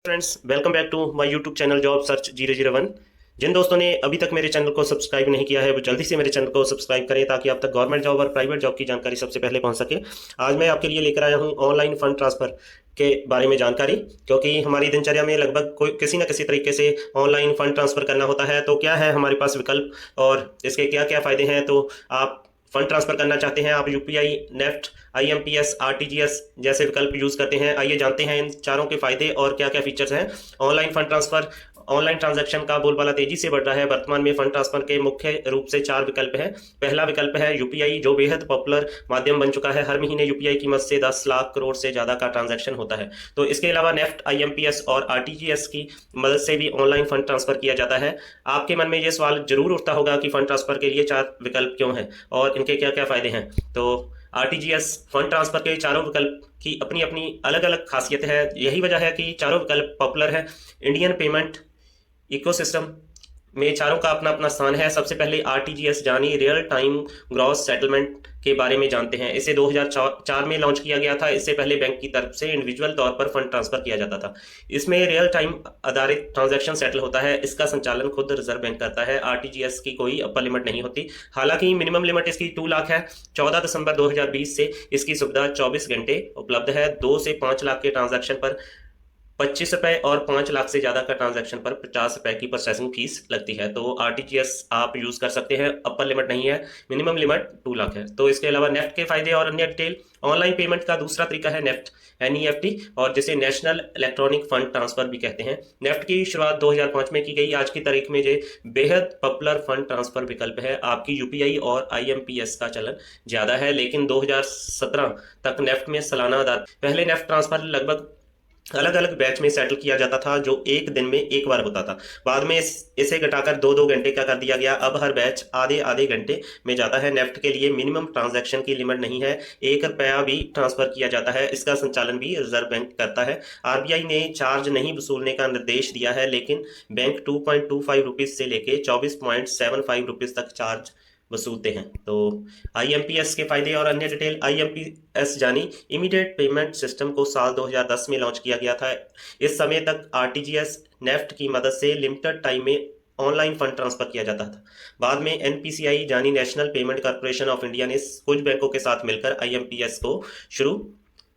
Friends, welcome back to my YouTube channel job search 001। जिन दोस्तों ने अभी तक मेरे चैनल को सब्सक्राइब नहीं किया है वो जल्दी से मेरे चैनल को सब्सक्राइब करें ताकि आप तक गवर्नमेंट जॉब और प्राइवेट जॉब की जानकारी सबसे पहले पहुंच सके। आज मैं आपके लिए लेकर आया हूं ऑनलाइन फंड ट्रांसफर के बारे में जानकारी, क्योंकि हमारी दिनचर्या में लगभग कोई किसी न किसी तरीके से ऑनलाइन फंड ट्रांसफर करना होता है। तो क्या है हमारे पास विकल्प और इसके क्या क्या फायदे हैं। तो आप फंड ट्रांसफर करना चाहते हैं, आप यूपीआई, नेफ्ट, आईएमपीएस, आरटीजीएस जैसे विकल्प यूज करते हैं। आइए जानते हैं इन चारों के फायदे और क्या क्या फीचर्स हैं। Online fund transfer, online transaction का बोलबाला तेजी से बढ़ रहा है। वर्तमान में फंड ट्रांसफर के मुख्य रूप से चार विकल्प हैं। पहला विकल्प है यूपीआई, जो बेहद पॉपुलर माध्यम बन चुका है। हर महीने यूपीआई की मदद से 10 लाख करोड़ से ज्यादा का ट्रांजैक्शन होता है। तो इसके अलावा नेफ्ट, आईएमपीएस और आरटीजीएस की मदद से भी ऑनलाइन फंड ट्रांसफर किया जाता है। आपके मन में यह सवाल जरूर उठता होगा कि फंड ट्रांसफर के लिए चार विकल्प क्यों हैं और इनके क्या क्या फायदे हैं। तो आरटीजीएस फंड ट्रांसफर के चारों विकल्प की अपनी अपनी अलग अलग खासियत है। यही वजह है कि चारों विकल्प पॉपुलर है। इंडियन पेमेंट इकोसिस्टम में चारों का अपना अपना स्थान है। सबसे पहले आरटीजीएस यानी रियल टाइम ग्रॉस सेटलमेंट के बारे में जानते हैं। इसे 2004 में लॉन्च किया गया था। इससे पहले बैंक की तरफ से इंडिविजुअल तौर पर फंड ट्रांसफर किया जाता था। इसमें रियल टाइम आधारित ट्रांजैक्शन सेटल होता है। इसका संचालन खुद रिजर्व बैंक करता है। आरटीजीएस की कोई अपर लिमिट नहीं होती, हालांकि मिनिमम लिमिट इसकी 2 लाख है। 14 दिसंबर 2020 से इसकी सुविधा 24 घंटे उपलब्ध है। 2 से 5 लाख के ट्रांजैक्शन पर 25 रुपए और 5 लाख से ज्यादा का ट्रांजैक्शन पर 50 रुपए की प्रोसेसिंग फीस लगती है। तो आरटीजीएस आप यूज कर सकते हैं, अपर लिमिट नहीं है, मिनिमम लिमिट 2 लाख है। तो इसके अलावा नेफ्ट के फायदे और अन्य डिटेल। ऑनलाइन पेमेंट का दूसरा तरीका है नेफ्ट, एनईएफटी, और जिसे नेशनल इलेक्ट्रॉनिक फंड ट्रांसफर भी कहते हैं। नेफ्ट की शुरुआत 2005 में की गई। आज की तारीख में ये बेहद पॉपुलर फंड ट्रांसफर विकल्प है। आपकी यूपीआई और आईएमपीएस का चलन ज्यादा है, लेकिन 2017 तक नेफ्ट में सालाना आधार पहले नेफ्ट ट्रांसफर लगभग अलग अलग बैच में सेटल किया जाता था, जो एक दिन में एक बार होता था। बाद में इसे घटाकर 2-2 घंटे का कर दिया गया। अब हर बैच आधे आधे घंटे में जाता है। नेफ्ट के लिए मिनिमम ट्रांजैक्शन की लिमिट नहीं है। 1 रुपया भी ट्रांसफर किया जाता है। इसका संचालन भी रिजर्व बैंक करता है। आरबीआई ने चार्ज नहीं वसूलने का निर्देश दिया है, लेकिन बैंक 2.25 रुपीज से लेके 24.75 रुपीज तक चार्ज वसूलते हैं। तो आईएमपीएस के फायदे और अन्य डिटेल। आईएमपीएस यानी इमीडिएट पेमेंट सिस्टम को साल 2010 में लॉन्च किया गया था। इस समय तक आरटीजीएस, नेफ्ट की मदद से लिमिटेड टाइम में ऑनलाइन फंड ट्रांसफर किया जाता था। बाद में एनपीसीआई यानी national payment corporation of India ने कुछ बैंकों के साथ मिलकर आईएमपीएस को शुरू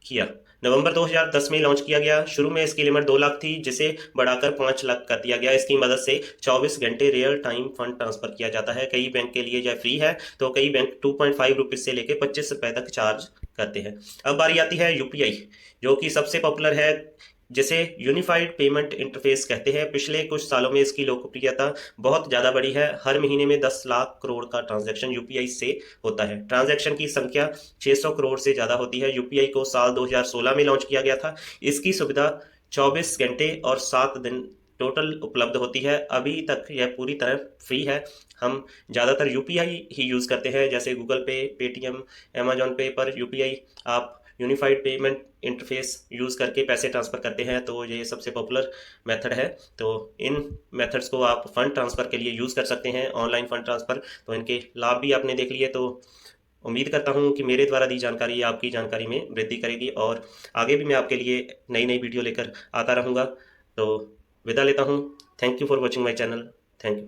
किया। नवंबर 2010 में लॉन्च किया गया। शुरू में इसकी लिमिट 2 लाख थी, जिसे बढ़ाकर 5 लाख कर दिया गया। इसकी मदद से 24 घंटे रियल टाइम फंड ट्रांसफर किया जाता है। कई बैंक के लिए यह फ्री है, तो कई बैंक 2.5 रुपीज से लेकर 25 रुपए तक चार्ज करते हैं। अब बारी आती है यूपीआई, जो कि सबसे पॉपुलर है, जिसे यूनिफाइड पेमेंट इंटरफेस कहते हैं। पिछले कुछ सालों में इसकी लोकप्रियता बहुत ज़्यादा बढ़ी है। हर महीने में 10 लाख करोड़ का ट्रांजैक्शन यूपीआई से होता है। ट्रांजैक्शन की संख्या 600 करोड़ से ज़्यादा होती है। यूपीआई को साल 2016 में लॉन्च किया गया था। इसकी सुविधा 24 घंटे और 7 दिन टोटल उपलब्ध होती है। अभी तक यह पूरी तरह फ्री है। हम ज़्यादातर यूपीआई ही यूज़ करते हैं, जैसे गूगल पे, पेटीएम, अमेजॉन पे पर यूपीआई आप यूनिफाइड पेमेंट इंटरफेस यूज़ करके पैसे ट्रांसफ़र करते हैं। तो ये सबसे पॉपुलर मेथड है। तो इन मेथड्स को आप फंड ट्रांसफ़र के लिए यूज़ कर सकते हैं, ऑनलाइन फंड ट्रांसफ़र। तो इनके लाभ भी आपने देख लिए। तो उम्मीद करता हूँ कि मेरे द्वारा दी जानकारी आपकी जानकारी में वृद्धि करेगी और आगे भी मैं आपके लिए नई नई वीडियो लेकर आता रहूँगा। तो विदा लेता हूँ। Thank you for watching my channel. Thank you.